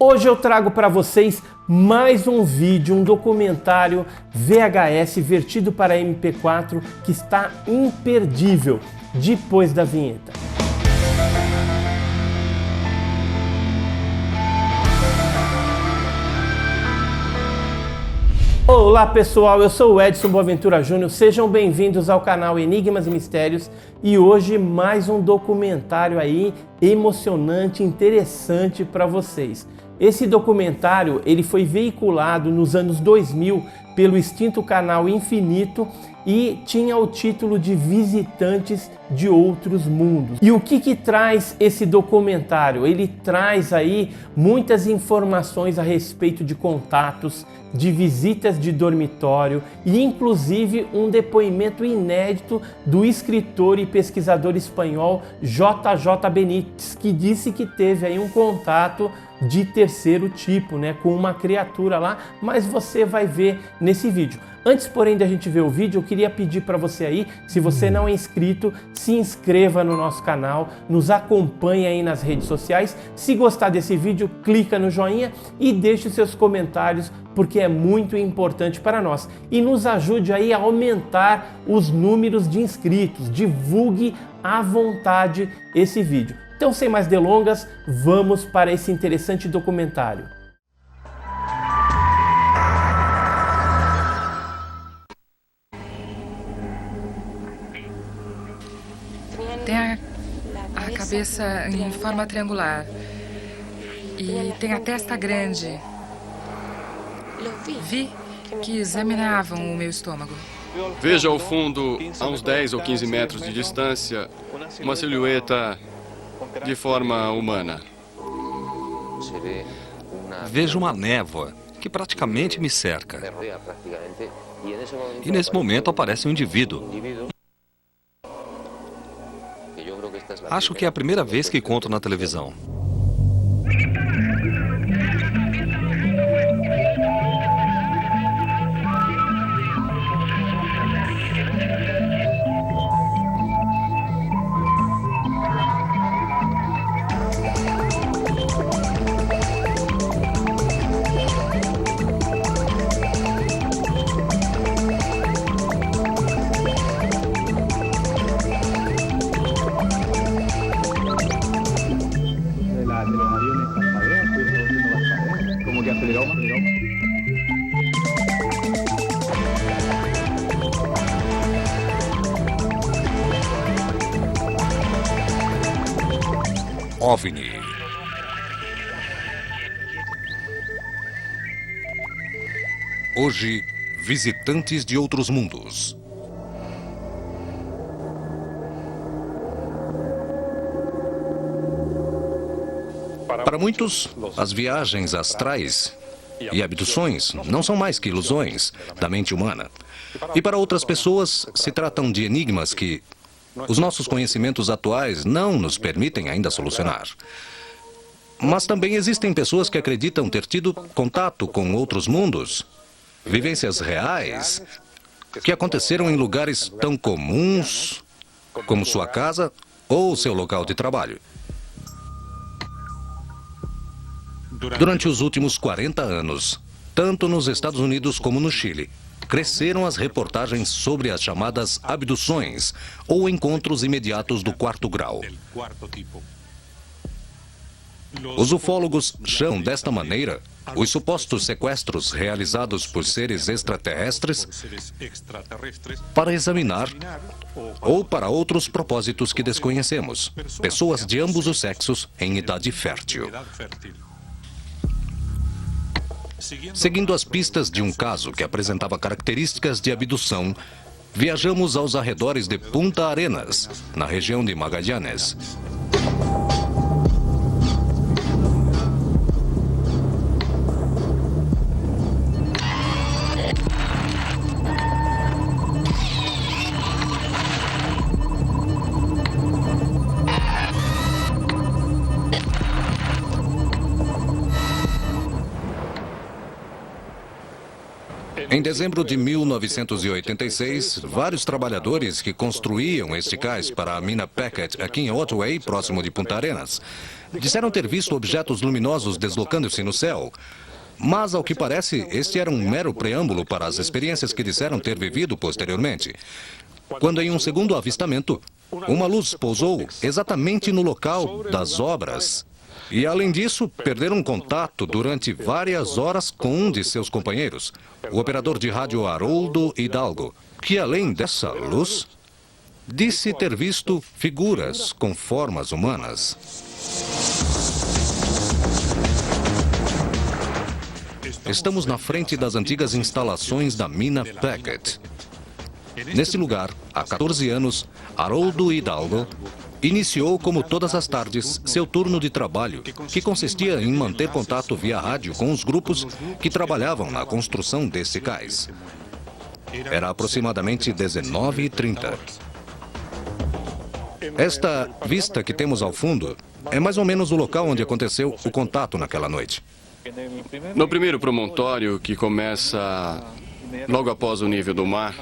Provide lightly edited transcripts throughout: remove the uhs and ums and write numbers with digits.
Hoje eu trago para vocês mais um vídeo, um documentário VHS vertido para MP4 que está imperdível depois da vinheta. Olá pessoal, eu sou o Edson Boaventura Júnior, sejam bem-vindos ao canal Enigmas e Mistérios e hoje mais um documentário aí emocionante, interessante para vocês. Esse documentário ele foi veiculado nos anos 2000 pelo extinto canal Infinito e tinha o título de Visitantes de Outros Mundos. E o que traz esse documentário? Ele traz aí muitas informações a respeito de contatos, de visitas de dormitório e inclusive um depoimento inédito do escritor e pesquisador espanhol JJ Benítez, que disse que teve aí um contato de terceiro tipo, né, com uma criatura lá, mas você vai ver nesse vídeo. Antes, porém, da gente ver o vídeo, eu queria pedir para você aí, se você não é inscrito, se inscreva no nosso canal, nos acompanhe aí nas redes sociais. Se gostar desse vídeo, clica no joinha e deixe seus comentários, porque é muito importante para nós. E nos ajude aí a aumentar os números de inscritos, divulgue à vontade esse vídeo. Então, sem mais delongas, vamos para esse interessante documentário. Tem a cabeça em forma triangular e tem a testa grande. Vi que examinavam o meu estômago. Veja ao fundo, a uns 10 ou 15 metros de distância, uma silhueta de forma humana. Vejo uma névoa que praticamente me cerca. E nesse momento aparece um indivíduo. Acho que é a primeira vez que conto na televisão. OVNI. Hoje, visitantes de outros mundos. Para muitos, as viagens astrais e abduções não são mais que ilusões da mente humana. E para outras pessoas, se tratam de enigmas que os nossos conhecimentos atuais não nos permitem ainda solucionar. Mas também existem pessoas que acreditam ter tido contato com outros mundos, vivências reais, que aconteceram em lugares tão comuns como sua casa ou seu local de trabalho. Durante os últimos 40 anos, tanto nos Estados Unidos como no Chile, cresceram as reportagens sobre as chamadas abduções ou encontros imediatos do quarto grau. Os ufólogos chamam desta maneira os supostos sequestros realizados por seres extraterrestres para examinar ou para outros propósitos que desconhecemos, pessoas de ambos os sexos em idade fértil. Seguindo as pistas de um caso que apresentava características de abdução, viajamos aos arredores de Punta Arenas, na região de Magallanes. Em dezembro de 1986, vários trabalhadores que construíam este cais para a mina Packet aqui em Otway, próximo de Punta Arenas, disseram ter visto objetos luminosos deslocando-se no céu. Mas, ao que parece, este era um mero preâmbulo para as experiências que disseram ter vivido posteriormente. Quando, em um segundo avistamento, uma luz pousou exatamente no local das obras. E, além disso, perderam contato durante várias horas com um de seus companheiros, o operador de rádio Haroldo Hidalgo, que, além dessa luz, disse ter visto figuras com formas humanas. Estamos na frente das antigas instalações da mina Packet. Nesse lugar, há 14 anos, Haroldo Hidalgo iniciou, como todas as tardes, seu turno de trabalho, que consistia em manter contato via rádio com os grupos que trabalhavam na construção desse cais. Era aproximadamente 19h30. Esta vista que temos ao fundo é mais ou menos o local onde aconteceu o contato naquela noite. No primeiro promontório, que começa logo após o nível do mar,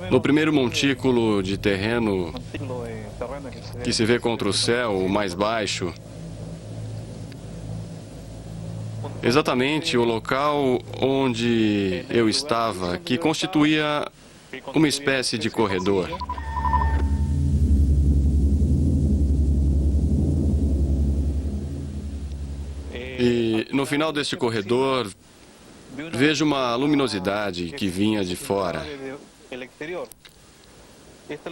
no primeiro montículo de terreno que se vê contra o céu, o mais baixo, exatamente o local onde eu estava, que constituía uma espécie de corredor. E no final deste corredor, vejo uma luminosidade que vinha de fora.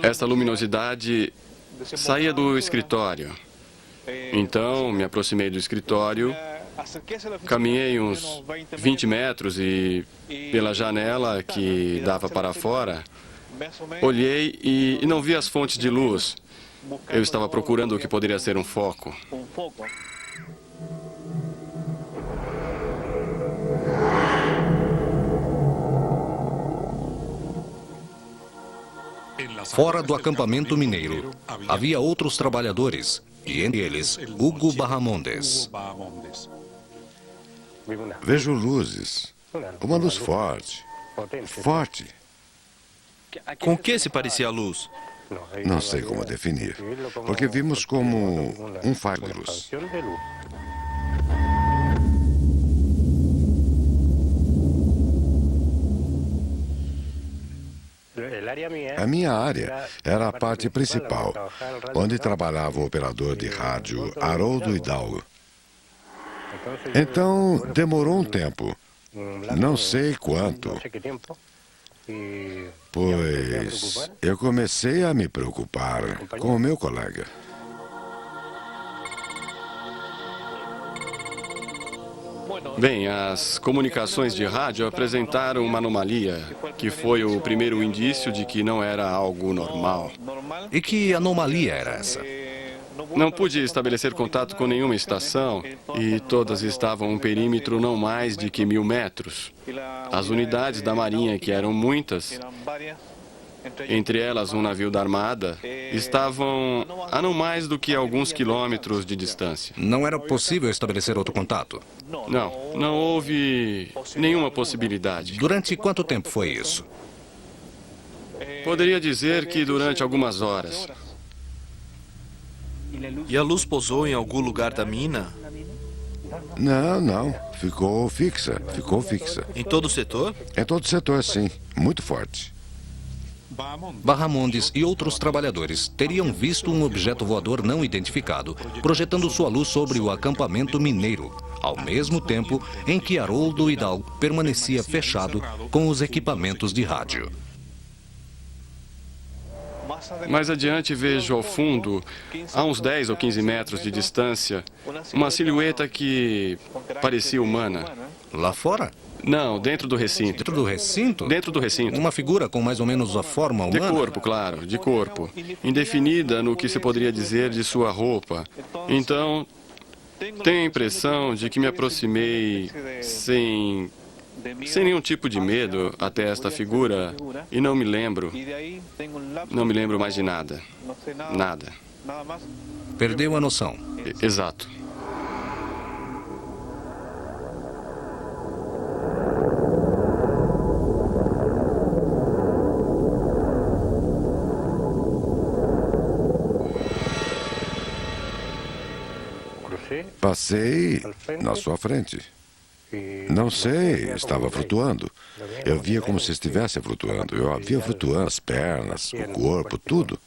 Esta luminosidade saía do escritório. Então, me aproximei do escritório, caminhei uns 20 metros e, pela janela que dava para fora, olhei e não vi as fontes de luz. Eu estava procurando o que poderia ser um foco. Fora do acampamento mineiro, havia outros trabalhadores, e entre eles, Hugo Barramondes. Vejo luzes. Uma luz forte. Forte. Com que se parecia a luz? Não sei como definir. Porque vimos como um faro de luz. A minha área era a parte principal, onde trabalhava o operador de rádio Haroldo Hidalgo. Então, demorou um tempo, não sei quanto, pois eu comecei a me preocupar com o meu colega. Bem, as comunicações de rádio apresentaram uma anomalia, que foi o primeiro indício de que não era algo normal. E que anomalia era essa? Não pude estabelecer contato com nenhuma estação e todas estavam a um perímetro não mais de que 1000 metros. As unidades da Marinha, que eram muitas, entre elas um navio da Armada, estavam a não mais do que alguns quilômetros de distância. Não era possível estabelecer outro contato? Não houve nenhuma possibilidade. Durante quanto tempo foi isso? Poderia dizer que durante algumas horas. E a luz pousou em algum lugar da mina? Não. Ficou fixa. Em todo o setor? Em todo o setor, sim. Muito forte. Barramondes e outros trabalhadores teriam visto um objeto voador não identificado, projetando sua luz sobre o acampamento mineiro, ao mesmo tempo em que Haroldo Hidalgo permanecia fechado com os equipamentos de rádio. Mais adiante vejo ao fundo, a uns 10 ou 15 metros de distância, uma silhueta que parecia humana. Lá fora? Não, dentro do recinto. Dentro do recinto? Dentro do recinto. Uma figura com mais ou menos a forma humana? De corpo, claro, de corpo. Indefinida no que se poderia dizer de sua roupa. Então, tenho a impressão de que me aproximei sem nenhum tipo de medo até esta figura e não me lembro mais de nada. Nada. Perdeu a noção. Exato. Passei na sua frente. Não sei, estava flutuando. Eu via como se estivesse flutuando. Eu a via flutuando, as pernas, o corpo, tudo.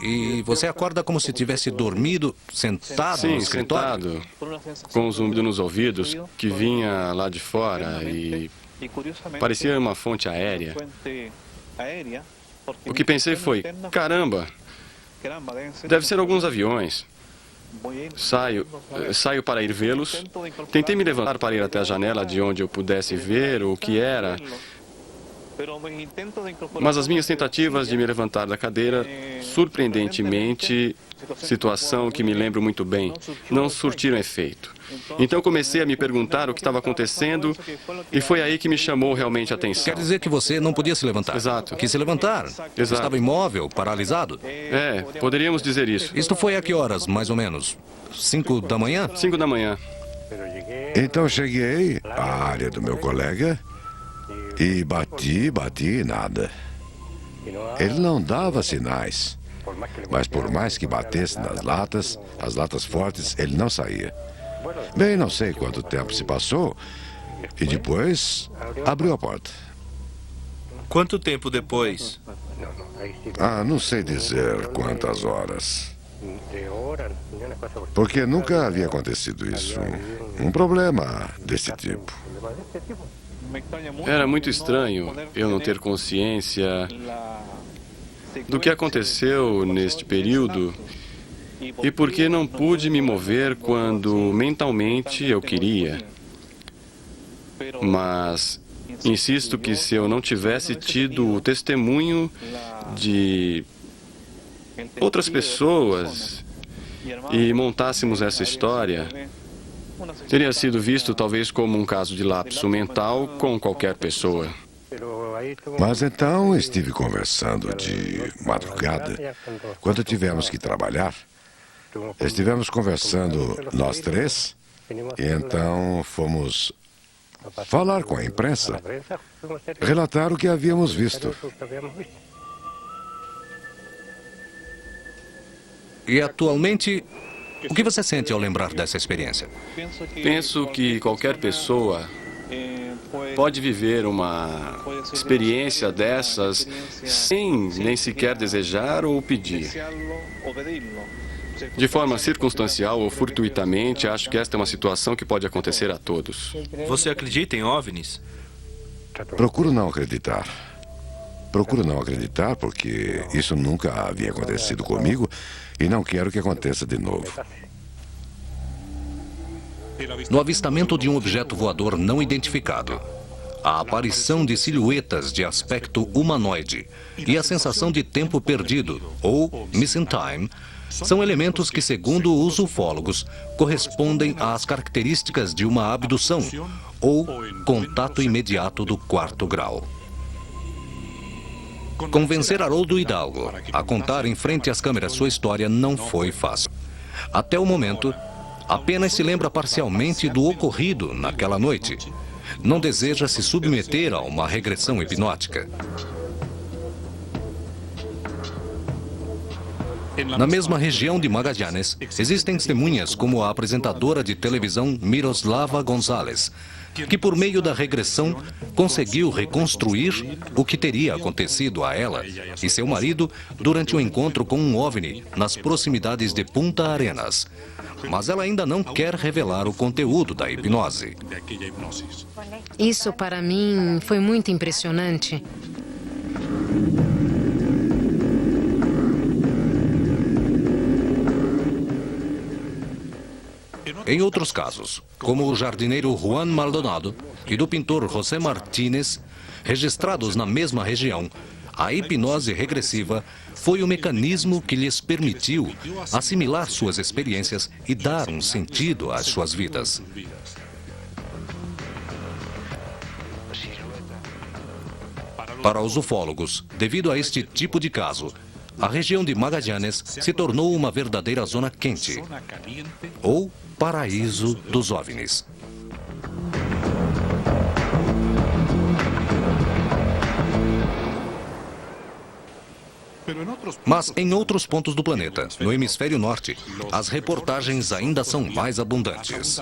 E você acorda como se tivesse dormido, sentado no Sim, escritório? sentado, com um zumbido nos ouvidos, que vinha lá de fora e parecia uma fonte aérea. O que pensei foi, caramba, deve ser alguns aviões. Saio para ir vê-los. Tentei me levantar para ir até a janela de onde eu pudesse ver o que era. Mas as minhas tentativas de me levantar da cadeira, surpreendentemente, situação que me lembro muito bem, não surtiram efeito. Então comecei a me perguntar o que estava acontecendo e foi aí que me chamou realmente a atenção. Quer dizer que você não podia se levantar? Exato. Quis se levantar? Exato. Estava imóvel, paralisado? Poderíamos dizer isso. Isto foi a que horas, mais ou menos? 5 da manhã? 5 da manhã. Então cheguei à área do meu colega e bati, nada. Ele não dava sinais. Mas por mais que batesse nas latas, as latas fortes, ele não saía. Bem, não sei quanto tempo se passou e depois abriu a porta. Quanto tempo depois? Não sei dizer quantas horas. Porque nunca havia acontecido isso. Um problema desse tipo. Era muito estranho eu não ter consciência do que aconteceu neste período e porque não pude me mover quando mentalmente eu queria. Mas insisto que se eu não tivesse tido o testemunho de outras pessoas e montássemos essa história, teria sido visto talvez como um caso de lapso mental com qualquer pessoa. Mas então estive conversando de madrugada, quando tivemos que trabalhar. Estivemos conversando nós três, e então fomos falar com a imprensa, relatar o que havíamos visto. E atualmente, o que você sente ao lembrar dessa experiência? Penso que qualquer pessoa pode viver uma experiência dessas sem nem sequer desejar ou pedir. De forma circunstancial ou fortuitamente, acho que esta é uma situação que pode acontecer a todos. Você acredita em OVNIs? Procuro não acreditar. Procuro não acreditar porque isso nunca havia acontecido comigo e não quero que aconteça de novo. No avistamento de um objeto voador não identificado, a aparição de silhuetas de aspecto humanoide e a sensação de tempo perdido, ou missing time, são elementos que, segundo os ufólogos, correspondem às características de uma abdução ou contato imediato do 4º grau. Convencer Haroldo Hidalgo a contar em frente às câmeras sua história não foi fácil. Até o momento, apenas se lembra parcialmente do ocorrido naquela noite. Não deseja se submeter a uma regressão hipnótica. Na mesma região de Magallanes, existem testemunhas como a apresentadora de televisão Miroslava Gonzalez, que por meio da regressão conseguiu reconstruir o que teria acontecido a ela e seu marido durante o encontro com um OVNI nas proximidades de Punta Arenas. Mas ela ainda não quer revelar o conteúdo da hipnose. Isso para mim foi muito impressionante. Em outros casos, como o jardineiro Juan Maldonado e do pintor José Martínez, registrados na mesma região, a hipnose regressiva foi o mecanismo que lhes permitiu assimilar suas experiências e dar um sentido às suas vidas. Para os ufólogos, devido a este tipo de caso, a região de Magallanes se tornou uma verdadeira zona quente, ou paraíso dos OVNIs. Mas em outros pontos do planeta, no hemisfério norte, as reportagens ainda são mais abundantes.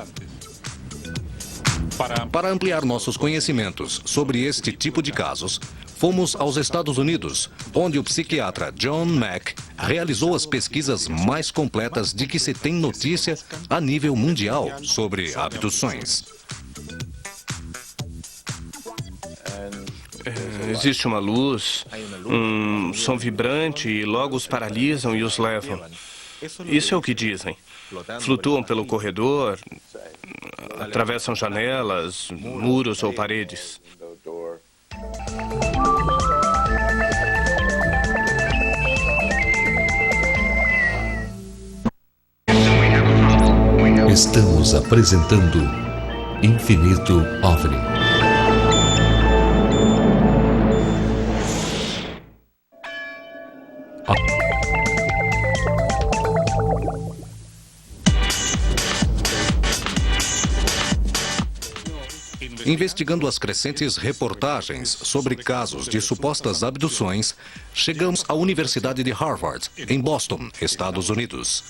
Para ampliar nossos conhecimentos sobre este tipo de casos, fomos aos Estados Unidos, onde o psiquiatra John Mack realizou as pesquisas mais completas de que se tem notícia a nível mundial sobre abduções. Existe uma luz, um som vibrante e logo os paralisam e os levam. Isso é o que dizem. Flutuam pelo corredor, atravessam janelas, muros ou paredes. Estamos apresentando Infinito OVNI. Investigando as crescentes reportagens sobre casos de supostas abduções, chegamos à Universidade de Harvard, em Boston, Estados Unidos.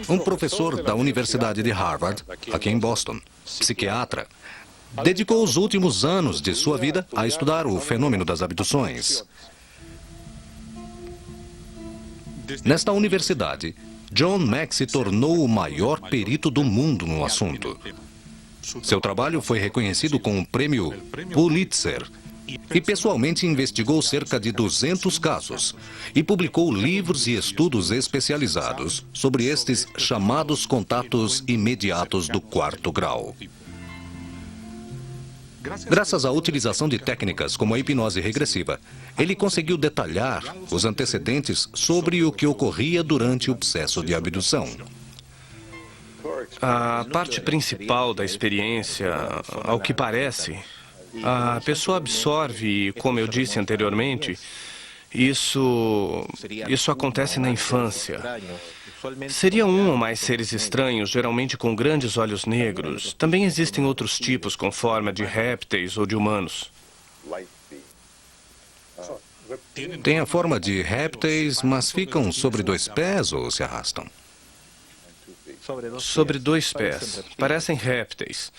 Um professor da Universidade de Harvard, aqui em Boston, psiquiatra, dedicou os últimos anos de sua vida a estudar o fenômeno das abduções. Nesta universidade, John Mack se tornou o maior perito do mundo no assunto. Seu trabalho foi reconhecido com o prêmio Pulitzer e pessoalmente investigou cerca de 200 casos e publicou livros e estudos especializados sobre estes chamados contatos imediatos do quarto grau. Graças à utilização de técnicas como a hipnose regressiva, ele conseguiu detalhar os antecedentes sobre o que ocorria durante o processo de abdução. A parte principal da experiência, ao que parece, a pessoa absorve, como eu disse anteriormente, isso acontece na infância. Seria um ou mais seres estranhos, geralmente com grandes olhos negros. Também existem outros tipos com forma de répteis ou de humanos. Tem a forma de répteis, mas ficam sobre 2 pés ou se arrastam? Sobre 2 pés. Parecem répteis.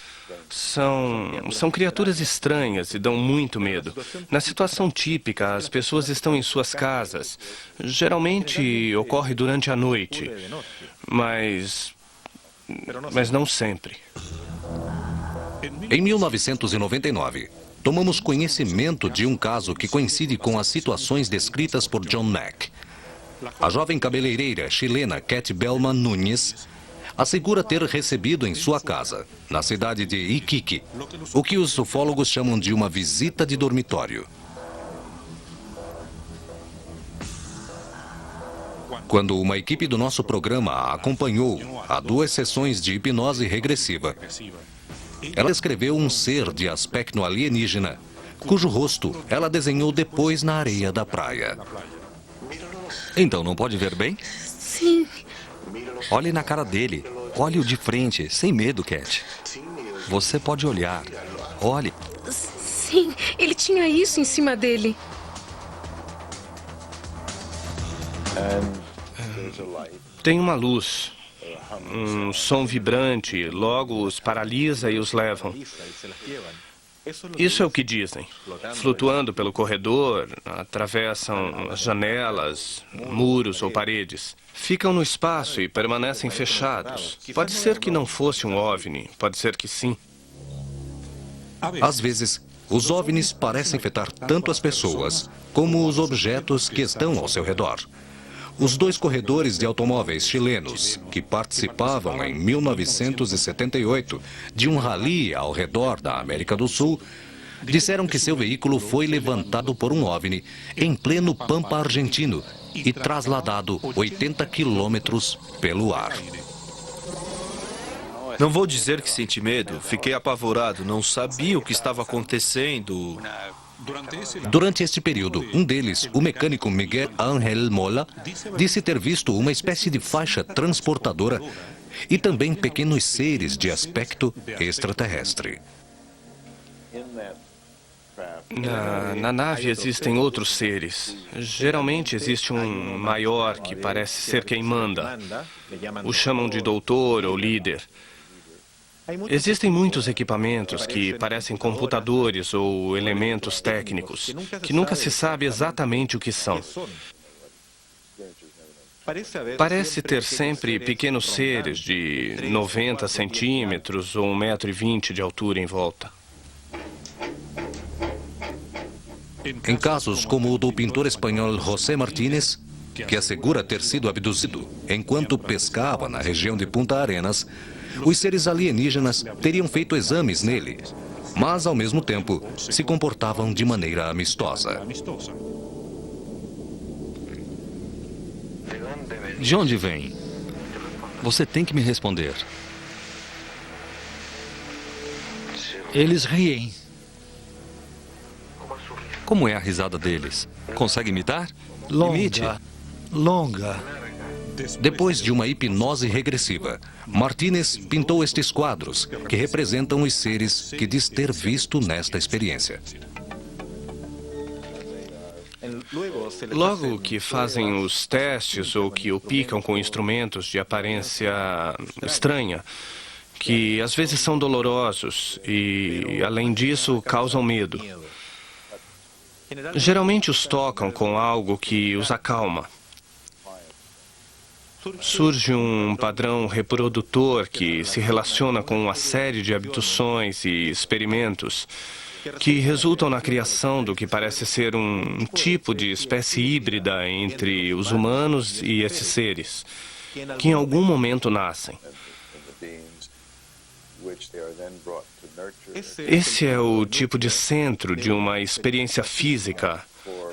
São criaturas estranhas e dão muito medo. Na situação típica, as pessoas estão em suas casas. Geralmente ocorre durante a noite, mas não sempre. Em 1999, tomamos conhecimento de um caso que coincide com as situações descritas por John Mack. A jovem cabeleireira chilena Cat Bellman Nunes assegura ter recebido em sua casa, na cidade de Iquique, o que os ufólogos chamam de uma visita de dormitório. Quando uma equipe do nosso programa a acompanhou a 2 sessões de hipnose regressiva, ela descreveu um ser de aspecto alienígena, cujo rosto ela desenhou depois na areia da praia. Então, não pode ver bem? Sim. Olhe na cara dele. Olhe-o de frente, sem medo, Cat. Você pode olhar. Olhe. Sim, ele tinha isso em cima dele. Tem uma luz, um som vibrante, logo os paralisa e os levam. Isso é o que dizem. Flutuando pelo corredor, atravessam as janelas, muros ou paredes. Ficam no espaço e permanecem fechados. Pode ser que não fosse um OVNI, pode ser que sim. Às vezes, os OVNIs parecem afetar tanto as pessoas como os objetos que estão ao seu redor. Os 2 corredores de automóveis chilenos que participavam em 1978 de um rally ao redor da América do Sul disseram que seu veículo foi levantado por um OVNI em pleno Pampa argentino e trasladado 80 quilômetros pelo ar. Não vou dizer que senti medo. Fiquei apavorado. Não sabia o que estava acontecendo. Durante este período, um deles, o mecânico Miguel Ángel Mola, disse ter visto uma espécie de faixa transportadora e também pequenos seres de aspecto extraterrestre. Na nave existem outros seres. Geralmente existe um maior que parece ser quem manda. O chamam de doutor ou líder. Existem muitos equipamentos que parecem computadores ou elementos técnicos, que nunca se sabe exatamente o que são. Parece ter sempre pequenos seres de 90 centímetros ou 1,20 m de altura em volta. Em casos como o do pintor espanhol José Martínez, que assegura ter sido abduzido enquanto pescava na região de Punta Arenas, os seres alienígenas teriam feito exames nele, mas ao mesmo tempo se comportavam de maneira amistosa. De onde vem? Você tem que me responder. Eles riem. Como é a risada deles? Consegue imitar? Imite. Longa. Depois de uma hipnose regressiva, Martínez pintou estes quadros, que representam os seres que diz ter visto nesta experiência. Logo que fazem os testes ou que o picam com instrumentos de aparência estranha, que às vezes são dolorosos e, além disso, causam medo. Geralmente os tocam com algo que os acalma. Surge um padrão reprodutor que se relaciona com uma série de abduções e experimentos que resultam na criação do que parece ser um tipo de espécie híbrida entre os humanos e esses seres, que em algum momento nascem. Esse é o tipo de centro de uma experiência física.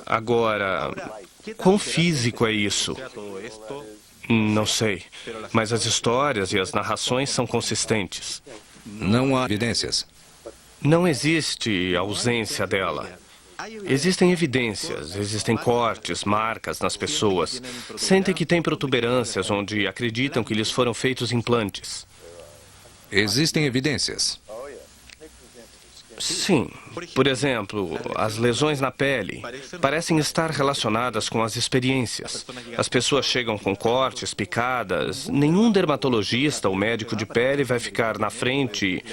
Agora, quão físico é isso? Não sei, mas as histórias e as narrações são consistentes. Não há evidências. Não existe ausência dela. Existem evidências, existem cortes, marcas nas pessoas. Sentem que têm protuberâncias onde acreditam que lhes foram feitos implantes. Existem evidências. Sim. Por exemplo, as lesões na pele parecem estar relacionadas com as experiências. As pessoas chegam com cortes, picadas. Nenhum dermatologista ou médico de pele vai ficar na frente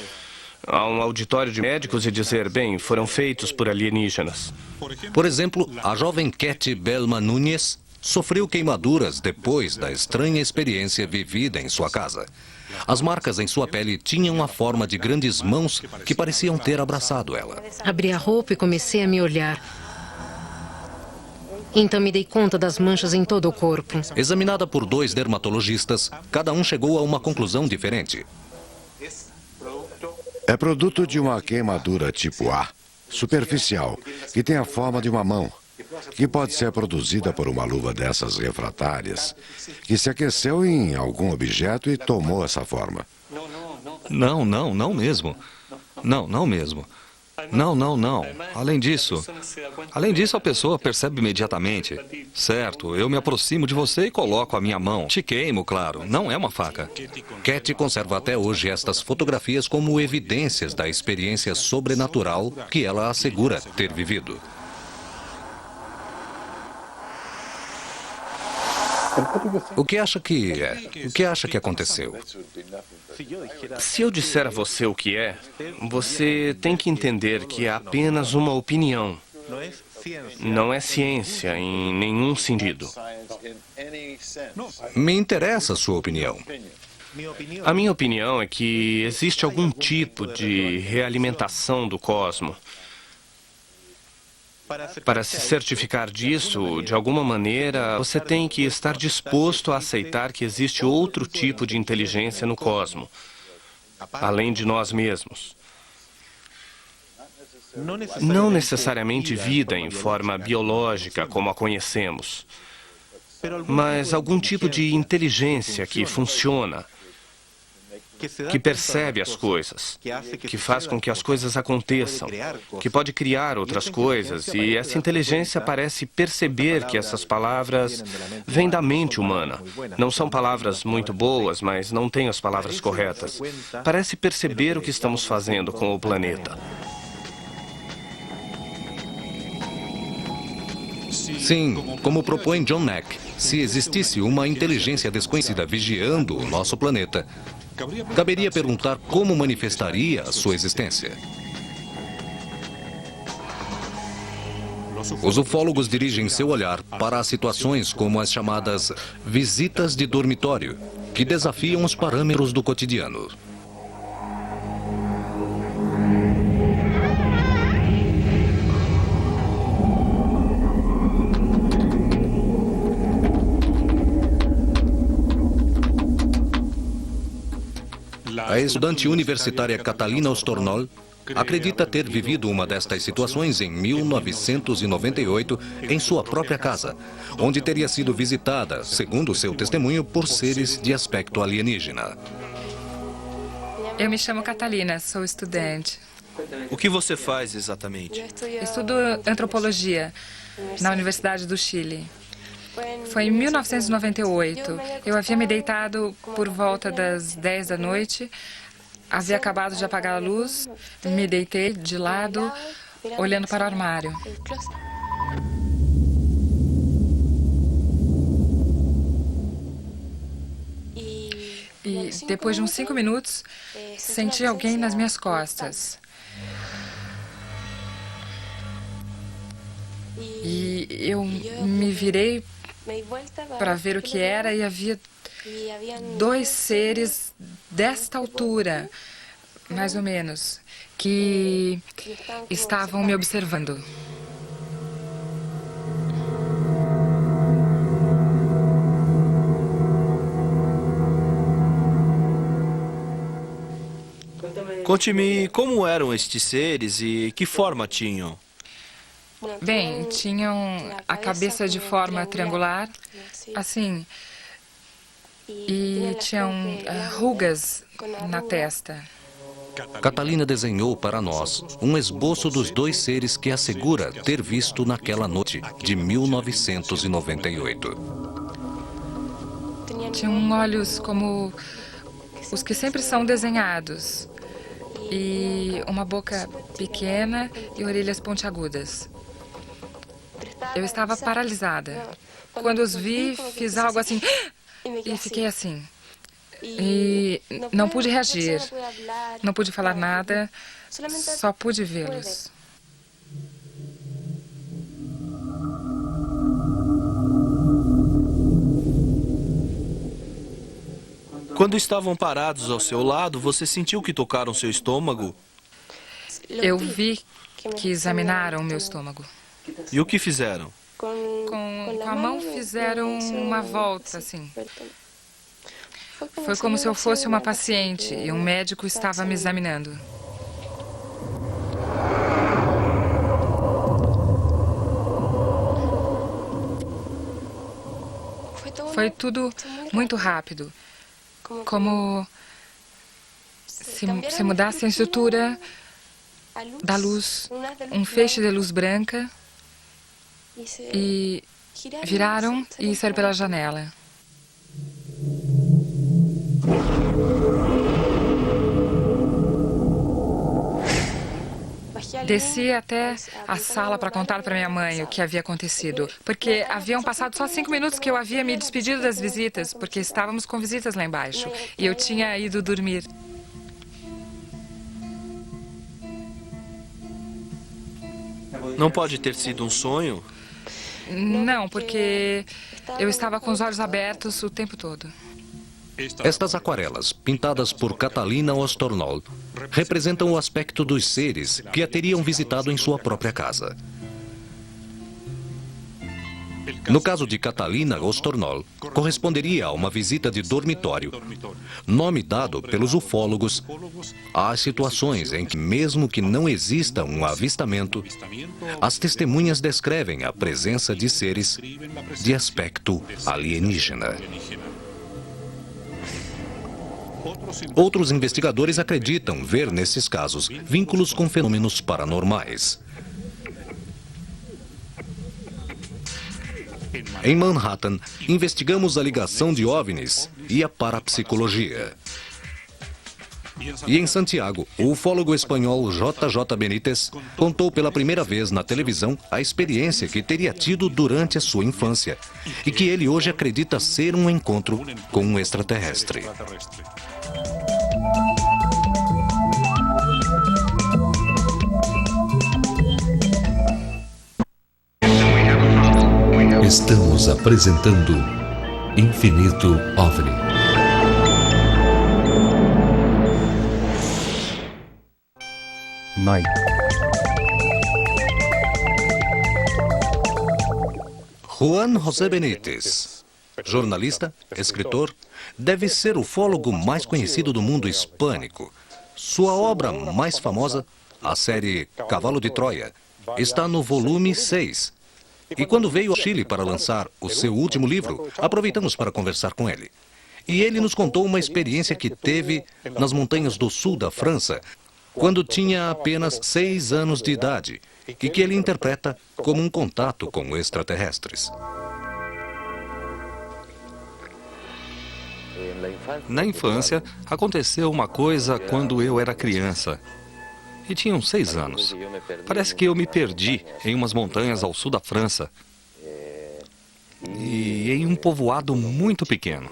a um auditório de médicos e dizer, bem, foram feitos por alienígenas. Por exemplo, a jovem Cat Belma Núñez sofreu queimaduras depois da estranha experiência vivida em sua casa. As marcas em sua pele tinham a forma de grandes mãos que pareciam ter abraçado ela. Abri a roupa e comecei a me olhar. Então me dei conta das manchas em todo o corpo. Examinada por 2 dermatologistas, cada um chegou a uma conclusão diferente. É produto de uma queimadura tipo A, superficial, que tem a forma de uma mão, que pode ser produzida por uma luva dessas refratárias, que se aqueceu em algum objeto e tomou essa forma. Não mesmo. Não mesmo. Não. Além disso, a pessoa percebe imediatamente. Certo, eu me aproximo de você e coloco a minha mão. Te queimo, claro. Não é uma faca. Cat conserva até hoje estas fotografias como evidências da experiência sobrenatural que ela assegura ter vivido. O que acha que aconteceu? Se eu disser a você o que é, você tem que entender que é apenas uma opinião. Não é ciência em nenhum sentido. Me interessa a sua opinião. A minha opinião é que existe algum tipo de realimentação do cosmos. Para se certificar disso, de alguma maneira, você tem que estar disposto a aceitar que existe outro tipo de inteligência no cosmos, além de nós mesmos. Não necessariamente vida em forma biológica como a conhecemos, mas algum tipo de inteligência que funciona, que percebe as coisas, que faz com que as coisas aconteçam, que pode criar outras coisas, e essa inteligência parece perceber que essas palavras vêm da mente humana. Não são palavras muito boas, mas não têm as palavras corretas. Parece perceber o que estamos fazendo com o planeta. Sim, como propõe John Mack, se existisse uma inteligência desconhecida vigiando o nosso planeta, caberia perguntar como manifestaria a sua existência. Os ufólogos dirigem seu olhar para as situações como as chamadas visitas de dormitório, que desafiam os parâmetros do cotidiano. A estudante universitária Catalina Ostornol acredita ter vivido uma destas situações em 1998 em sua própria casa, onde teria sido visitada, segundo seu testemunho, por seres de aspecto alienígena. Eu me chamo Catalina, sou estudante. O que você faz exatamente? Estudo antropologia na Universidade do Chile. Foi em 1998. Eu havia me deitado por volta das 10 da noite. Havia acabado de apagar a luz. Me deitei de lado, olhando para o armário. E depois de uns 5 minutos, senti alguém nas minhas costas. E eu me virei para ver o que era e havia 2 seres desta altura, mais ou menos, que estavam me observando. Conte-me como eram estes seres e que forma tinham. Bem, tinham a cabeça de forma triangular, assim, e tinham rugas na testa. Catalina desenhou para nós um esboço dos 2 seres que assegura ter visto naquela noite de 1998. Tinham olhos como os que sempre são desenhados, e uma boca pequena e orelhas pontiagudas. Eu estava paralisada. Quando os vi, fiz algo assim e fiquei assim. E não pude reagir, não pude falar nada, só pude vê-los. Quando estavam parados ao seu lado, você sentiu que tocaram seu estômago? Eu vi que examinaram o meu estômago. E o que fizeram? Com a mão fizeram uma volta, assim. Foi como se eu fosse uma paciente e um médico estava me examinando. Foi tudo muito rápido. Como se mudasse a estrutura da luz, um feixe de luz branca, e viraram e saíram pela janela. Desci até a sala para contar para minha mãe o que havia acontecido, porque haviam passado só 5 minutos que eu havia me despedido das visitas, porque estávamos com visitas lá embaixo, e eu tinha ido dormir. Não pode ter sido um sonho? Não, porque eu estava com os olhos abertos o tempo todo. Estas aquarelas, pintadas por Catalina Ostornol, representam o aspecto dos seres que a teriam visitado em sua própria casa. No caso de Catalina Ostornol, corresponderia a uma visita de dormitório, nome dado pelos ufólogos às situações em que, mesmo que não exista um avistamento, as testemunhas descrevem a presença de seres de aspecto alienígena. Outros investigadores acreditam ver nesses casos vínculos com fenômenos paranormais. Em Manhattan, investigamos a ligação de OVNIs e a parapsicologia. E em Santiago, o ufólogo espanhol J.J. Benítez contou pela primeira vez na televisão a experiência que teria tido durante a sua infância e que ele hoje acredita ser um encontro com um extraterrestre. Estamos apresentando Infinito OVNI. Juan José Benítez, jornalista, escritor, deve ser o ufólogo mais conhecido do mundo hispânico. Sua obra mais famosa, a série Cavalo de Troia, está no volume 6. E quando veio ao Chile para lançar o seu último livro, aproveitamos para conversar com ele. E ele nos contou uma experiência que teve nas montanhas do sul da França, quando tinha apenas 6 anos de idade, e que ele interpreta como um contato com extraterrestres. Na infância, aconteceu uma coisa quando eu era criança. E tinha uns 6 anos. Parece que eu me perdi em umas montanhas ao sul da França. E em um povoado muito pequeno.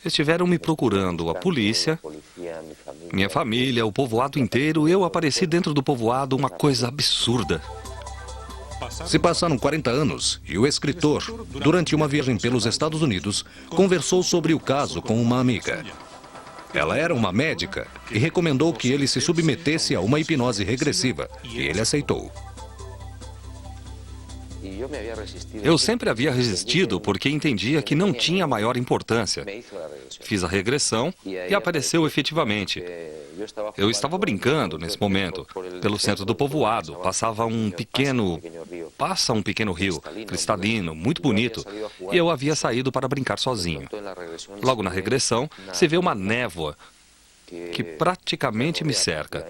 Estiveram me procurando a polícia, minha família, o povoado inteiro. Eu apareci dentro do povoado, uma coisa absurda. Se passaram 40 anos e o escritor, durante uma viagem pelos Estados Unidos, conversou sobre o caso com uma amiga. Ela era uma médica e recomendou que ele se submetesse a uma hipnose regressiva, e ele aceitou. Eu sempre havia resistido porque entendia que não tinha maior importância. Fiz a regressão e apareceu efetivamente. Eu estava brincando nesse momento, pelo centro do povoado. Passa um pequeno rio, cristalino, muito bonito, e eu havia saído para brincar sozinho. Logo na regressão, se vê uma névoa que praticamente me cerca.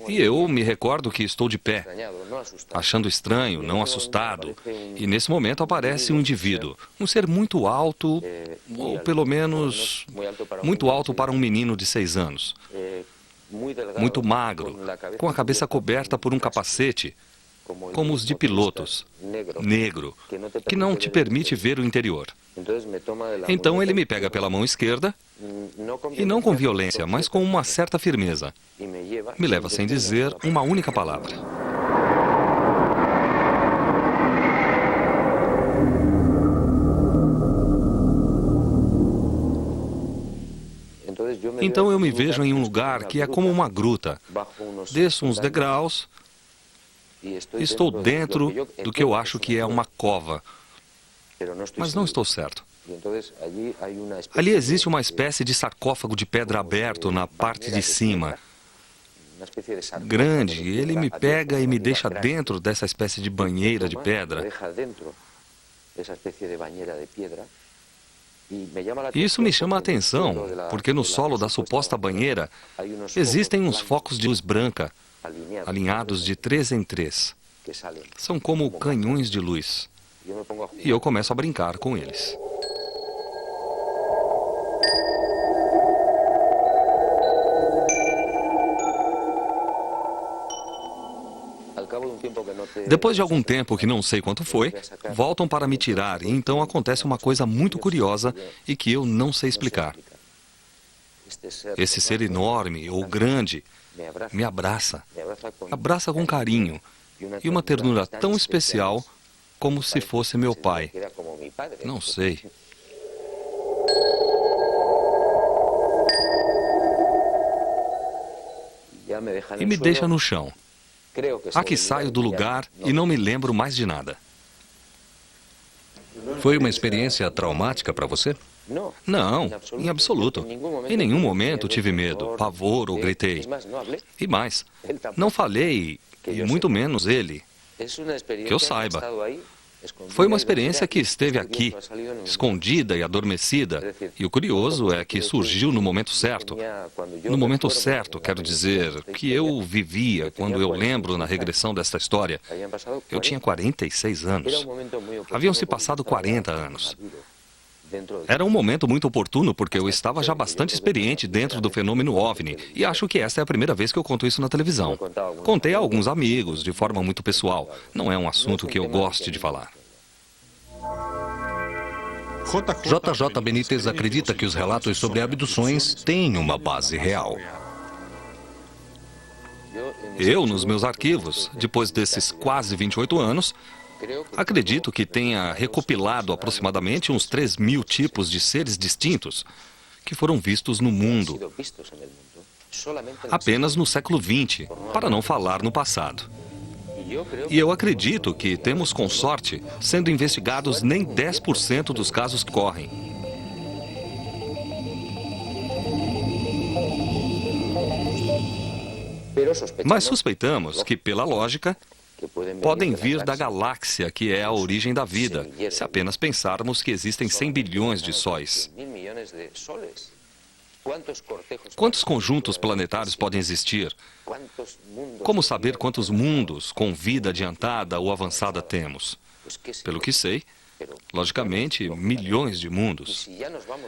E eu me recordo que estou de pé, achando estranho, não assustado. E nesse momento aparece um indivíduo, um ser muito alto, ou pelo menos muito alto para um menino de 6 anos. Muito magro, com a cabeça coberta por um capacete, como os de pilotos, negro, que não te permite ver o interior. Então ele me pega pela mão esquerda, e não com violência, mas com uma certa firmeza. Me leva sem dizer uma única palavra. Então eu me vejo em um lugar que é como uma gruta. Desço uns degraus, estou dentro do que eu acho que é uma cova, mas não estou certo. Ali existe uma espécie de sarcófago de pedra aberto na parte de cima. Grande, e ele me pega e me deixa dentro dessa espécie de banheira de pedra. Isso me chama a atenção, porque no solo da suposta banheira existem uns focos de luz branca, alinhados de 3 em 3. São como canhões de luz. E eu começo a brincar com eles. Depois de algum tempo, que não sei quanto foi, voltam para me tirar, e então acontece uma coisa muito curiosa e que eu não sei explicar. Esse ser enorme ou grande me abraça com carinho e uma ternura tão especial como se fosse meu pai. Não sei. E me deixa no chão. Aqui saio do lugar e não me lembro mais de nada. Foi uma experiência traumática para você? Não, em absoluto. Em nenhum momento tive medo, pavor ou gritei. E mais, não falei, e muito menos ele. Que eu saiba. Foi uma experiência que esteve aqui, escondida e adormecida. E o curioso é que surgiu no momento certo. No momento certo, quero dizer, que eu vivia quando eu lembro na regressão desta história. Eu tinha 46 anos. Haviam se passado 40 anos. Era um momento muito oportuno porque eu estava já bastante experiente dentro do fenômeno OVNI e acho que esta é a primeira vez que eu conto isso na televisão. Contei a alguns amigos de forma muito pessoal. Não é um assunto que eu goste de falar. JJ Benítez acredita que os relatos sobre abduções têm uma base real. Eu, nos meus arquivos, depois desses quase 28 anos, acredito que tenha recopilado aproximadamente uns 3.000 tipos de seres distintos que foram vistos no mundo, apenas no século XX, para não falar no passado. E eu acredito que temos, com sorte, sendo investigados nem 10% dos casos que correm. Mas suspeitamos que, pela lógica, podem vir da galáxia, que é a origem da vida, se apenas pensarmos que existem 100 bilhões de sóis. Quantos conjuntos planetários podem existir? Como saber quantos mundos com vida adiantada ou avançada temos? Pelo que sei, logicamente, milhões de mundos.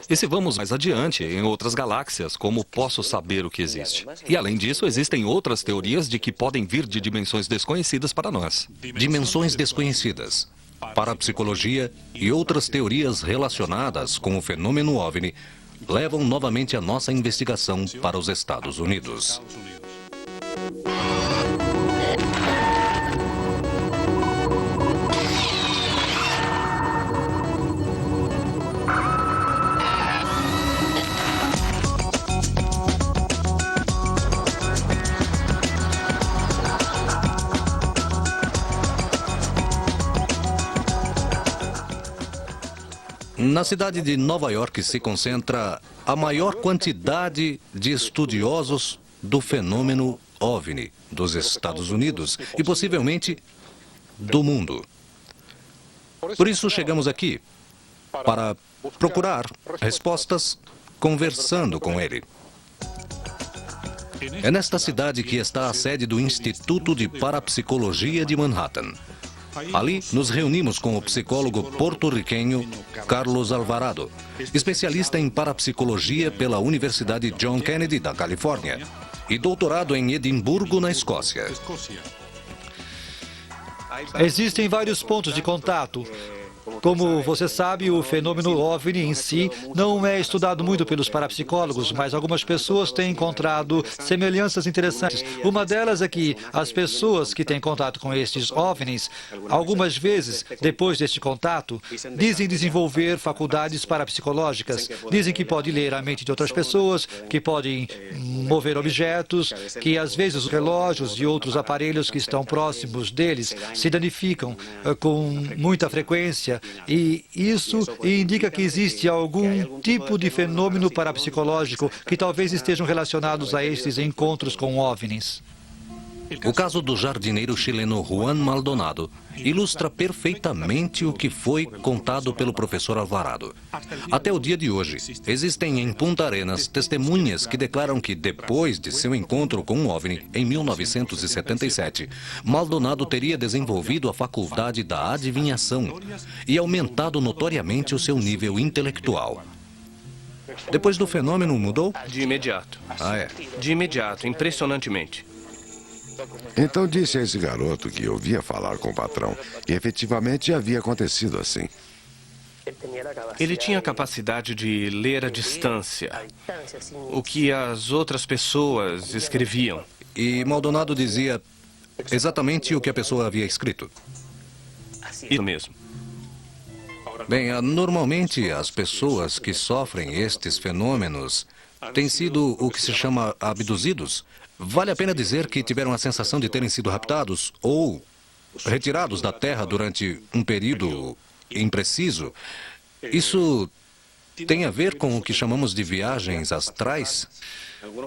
E se vamos mais adiante, em outras galáxias, como posso saber o que existe? E além disso, existem outras teorias de que podem vir de dimensões desconhecidas para nós. Dimensões desconhecidas, parapsicologia e outras teorias relacionadas com o fenômeno OVNI levam novamente a nossa investigação para os Estados Unidos. Na cidade de Nova York se concentra a maior quantidade de estudiosos do fenômeno OVNI dos Estados Unidos e possivelmente do mundo. Por isso chegamos aqui para procurar respostas conversando com ele. É nesta cidade que está a sede do Instituto de Parapsicologia de Manhattan. Ali, nos reunimos com o psicólogo porto-riquenho Carlos Alvarado, especialista em parapsicologia pela Universidade John Kennedy da Califórnia e doutorado em Edimburgo, na Escócia. Existem vários pontos de contato. Como você sabe, o fenômeno OVNI em si não é estudado muito pelos parapsicólogos, mas algumas pessoas têm encontrado semelhanças interessantes. Uma delas é que as pessoas que têm contato com estes OVNIs, algumas vezes, depois deste contato, dizem desenvolver faculdades parapsicológicas. Dizem que podem ler a mente de outras pessoas, que podem mover objetos, que às vezes os relógios e outros aparelhos que estão próximos deles se danificam com muita frequência. E isso indica que existe algum tipo de fenômeno parapsicológico que talvez estejam relacionados a estes encontros com OVNIs. O caso do jardineiro chileno Juan Maldonado ilustra perfeitamente o que foi contado pelo professor Alvarado. Até o dia de hoje, existem em Punta Arenas testemunhas que declaram que depois de seu encontro com um OVNI em 1977, Maldonado teria desenvolvido a faculdade da adivinhação e aumentado notoriamente o seu nível intelectual. Depois do fenômeno, mudou? De imediato. Ah, é? De imediato, impressionantemente. Então disse a esse garoto que ouvia falar com o patrão. E efetivamente havia acontecido assim. Ele tinha a capacidade de ler à distância o que as outras pessoas escreviam. E Maldonado dizia exatamente o que a pessoa havia escrito. Isso mesmo. Bem, normalmente as pessoas que sofrem estes fenômenos têm sido o que se chama abduzidos. Vale a pena dizer que tiveram a sensação de terem sido raptados ou retirados da Terra durante um período impreciso. Isso tem a ver com o que chamamos de viagens astrais?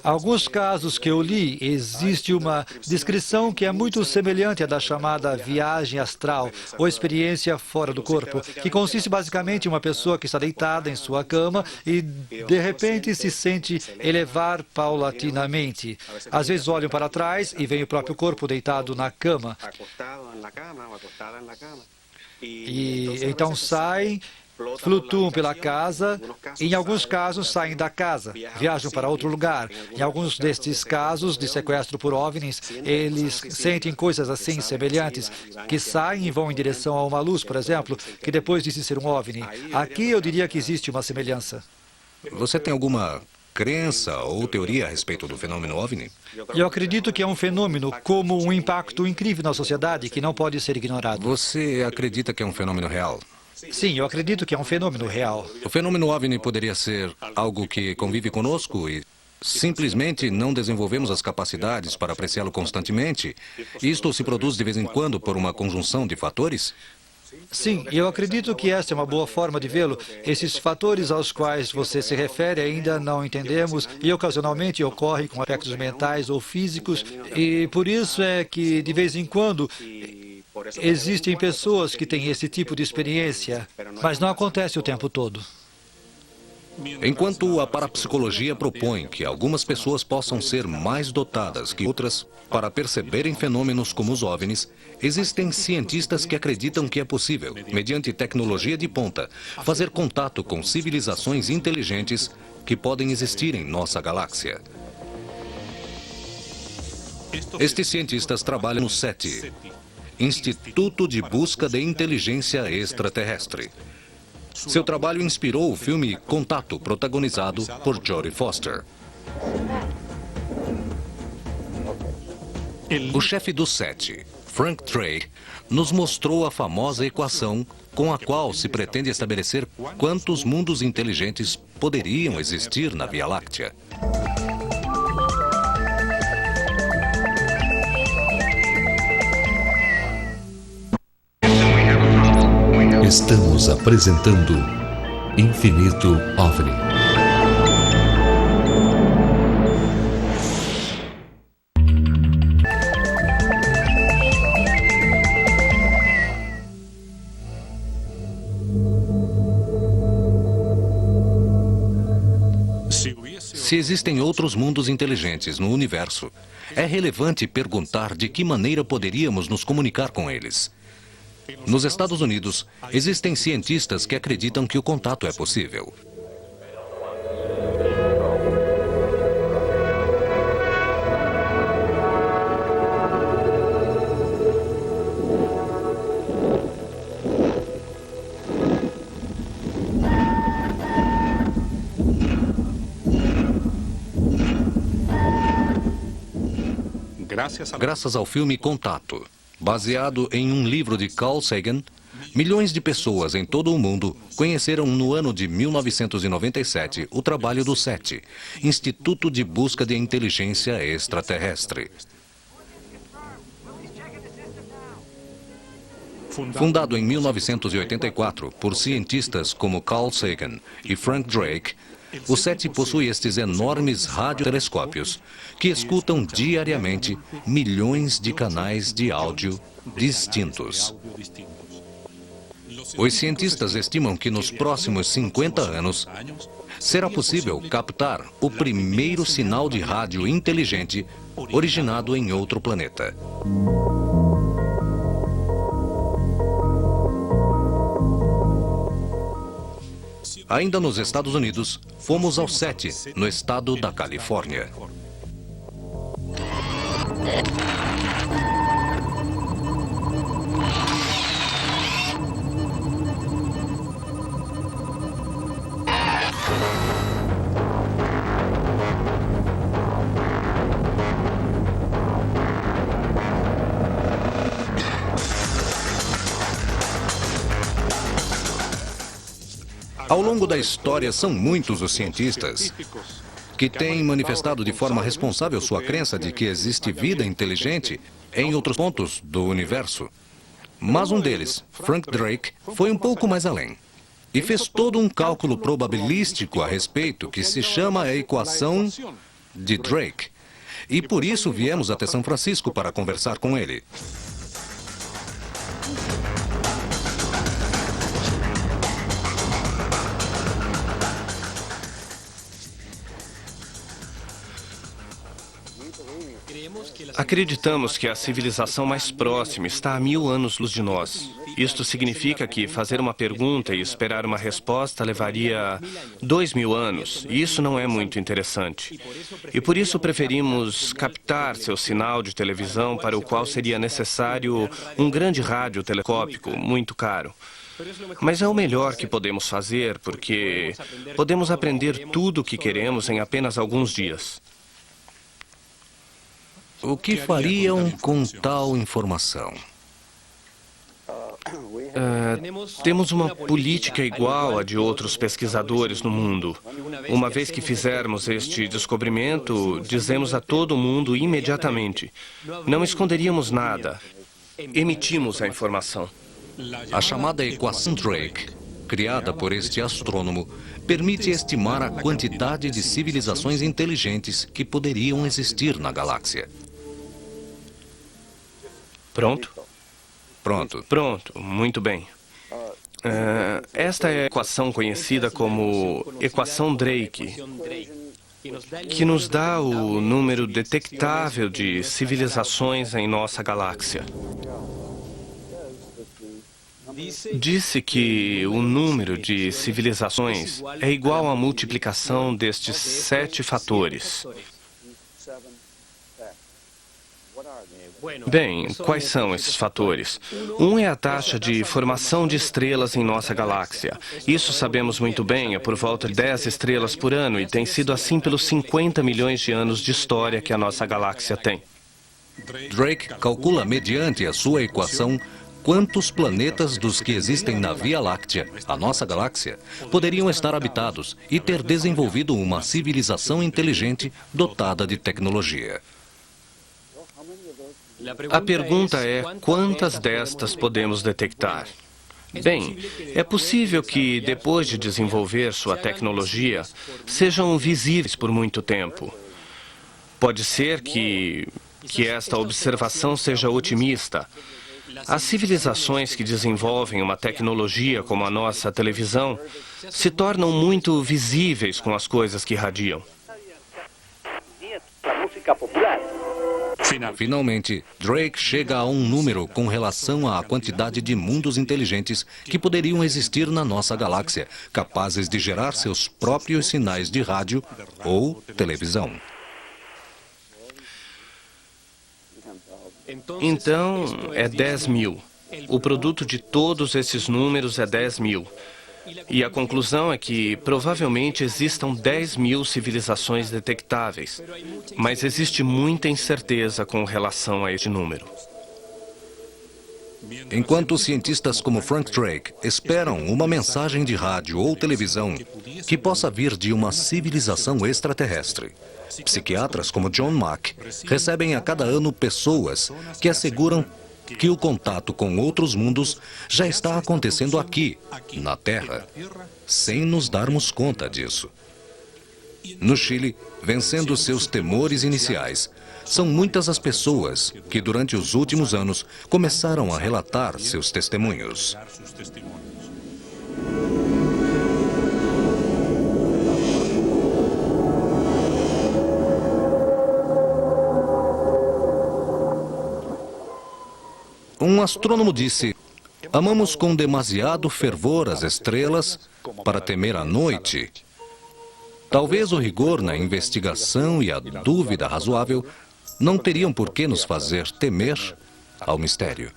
Alguns casos que eu li, existe uma descrição que é muito semelhante à da chamada viagem astral, ou experiência fora do corpo, que consiste basicamente em uma pessoa que está deitada em sua cama e, de repente, se sente elevar paulatinamente. Às vezes olham para trás e veem o próprio corpo deitado na cama. E então saem, flutuam pela casa, e em alguns casos saem da casa, viajam para outro lugar. Em alguns destes casos de sequestro por OVNIs, eles sentem coisas assim semelhantes, que saem e vão em direção a uma luz, por exemplo, que depois disse ser um OVNI. Aqui eu diria que existe uma semelhança. Você tem alguma crença ou teoria a respeito do fenômeno OVNI? Eu acredito que é um fenômeno como um impacto incrível na sociedade que não pode ser ignorado. Você acredita que é um fenômeno real? Sim, eu acredito que é um fenômeno real. O fenômeno OVNI poderia ser algo que convive conosco e simplesmente não desenvolvemos as capacidades para apreciá-lo constantemente? Isto se produz de vez em quando por uma conjunção de fatores? Sim, eu acredito que esta é uma boa forma de vê-lo. Esses fatores aos quais você se refere ainda não entendemos e ocasionalmente ocorrem com aspectos mentais ou físicos, e por isso é que, de vez em quando, existem pessoas que têm esse tipo de experiência, mas não acontece o tempo todo. Enquanto a parapsicologia propõe que algumas pessoas possam ser mais dotadas que outras para perceberem fenômenos como os OVNIs, existem cientistas que acreditam que é possível, mediante tecnologia de ponta, fazer contato com civilizações inteligentes que podem existir em nossa galáxia. Estes cientistas trabalham no SETI, Instituto de Busca de Inteligência Extraterrestre. Seu trabalho inspirou o filme Contato, protagonizado por Jodie Foster. O chefe do SETI, Frank Drake, nos mostrou a famosa equação com a qual se pretende estabelecer quantos mundos inteligentes poderiam existir na Via Láctea. Estamos apresentando Infinito OVNI. Se existem outros mundos inteligentes no universo, é relevante perguntar de que maneira poderíamos nos comunicar com eles. Nos Estados Unidos, existem cientistas que acreditam que o contato é possível. Graças ao filme Contato, baseado em um livro de Carl Sagan, milhões de pessoas em todo o mundo conheceram no ano de 1997 o trabalho do SETI, Instituto de Busca de Inteligência Extraterrestre. Fundado em 1984 por cientistas como Carl Sagan e Frank Drake, o SETI possui estes enormes radiotelescópios que escutam diariamente milhões de canais de áudio distintos. Os cientistas estimam que nos próximos 50 anos será possível captar o primeiro sinal de rádio inteligente originado em outro planeta. Ainda nos Estados Unidos, fomos ao SETI, no estado da Califórnia. Ao longo da história, são muitos os cientistas que têm manifestado de forma responsável sua crença de que existe vida inteligente em outros pontos do universo. Mas um deles, Frank Drake, foi um pouco mais além. e fez todo um cálculo probabilístico a respeito que se chama a equação de Drake. E por isso viemos até São Francisco para conversar com ele. Acreditamos que a civilização mais próxima está a 1000 anos-luz de nós. Isto significa que fazer uma pergunta e esperar uma resposta levaria 2000 anos, e isso não é muito interessante. E por isso preferimos captar seu sinal de televisão, para o qual seria necessário um grande rádio telescópico, muito caro. Mas é o melhor que podemos fazer, porque podemos aprender tudo o que queremos em apenas alguns dias. O que fariam com tal informação? Temos uma política igual à de outros pesquisadores no mundo. Uma vez que fizermos este descobrimento, dizemos a todo mundo imediatamente. Não esconderíamos nada. Emitimos a informação. A chamada equação Drake, criada por este astrônomo, permite estimar a quantidade de civilizações inteligentes que poderiam existir na galáxia. Pronto? Pronto. Pronto, muito bem. Esta é a equação conhecida como equação Drake, que nos dá o número detectável de civilizações em nossa galáxia. Disse que o número de civilizações é igual à multiplicação destes 7 fatores. Bem, quais são esses fatores? Um é a taxa de formação de estrelas em nossa galáxia. Isso sabemos muito bem, é por volta de 10 estrelas por ano e tem sido assim pelos 50 milhões de anos de história que a nossa galáxia tem. Drake calcula mediante a sua equação quantos planetas dos que existem na Via Láctea, a nossa galáxia, poderiam estar habitados e ter desenvolvido uma civilização inteligente dotada de tecnologia. A pergunta é, quantas destas podemos detectar? Bem, é possível que, depois de desenvolver sua tecnologia, sejam visíveis por muito tempo. Pode ser que esta observação seja otimista. As civilizações que desenvolvem uma tecnologia como a nossa televisão se tornam muito visíveis com as coisas que irradiam. Finalmente, Drake chega a um número com relação à quantidade de mundos inteligentes que poderiam existir na nossa galáxia, capazes de gerar seus próprios sinais de rádio ou televisão. Então, é 10.000. O produto de todos esses números é 10.000. E a conclusão é que provavelmente existam 10.000 civilizações detectáveis, mas existe muita incerteza com relação a este número. Enquanto cientistas como Frank Drake esperam uma mensagem de rádio ou televisão que possa vir de uma civilização extraterrestre, psiquiatras como John Mack recebem a cada ano pessoas que asseguram que o contato com outros mundos já está acontecendo aqui, na Terra, sem nos darmos conta disso. No Chile, vencendo seus temores iniciais, são muitas as pessoas que, durante os últimos anos, começaram a relatar seus testemunhos. Um astrônomo disse: amamos com demasiado fervor as estrelas para temer a noite. Talvez o rigor na investigação e a dúvida razoável não teriam por que nos fazer temer ao mistério.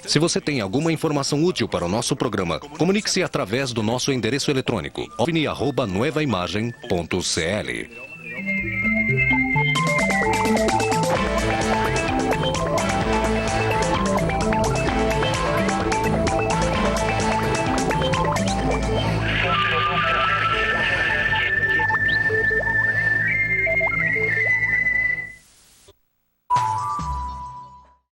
Se você tem alguma informação útil para o nosso programa, comunique-se através do nosso endereço eletrônico ovni@nuevaimagem.cl.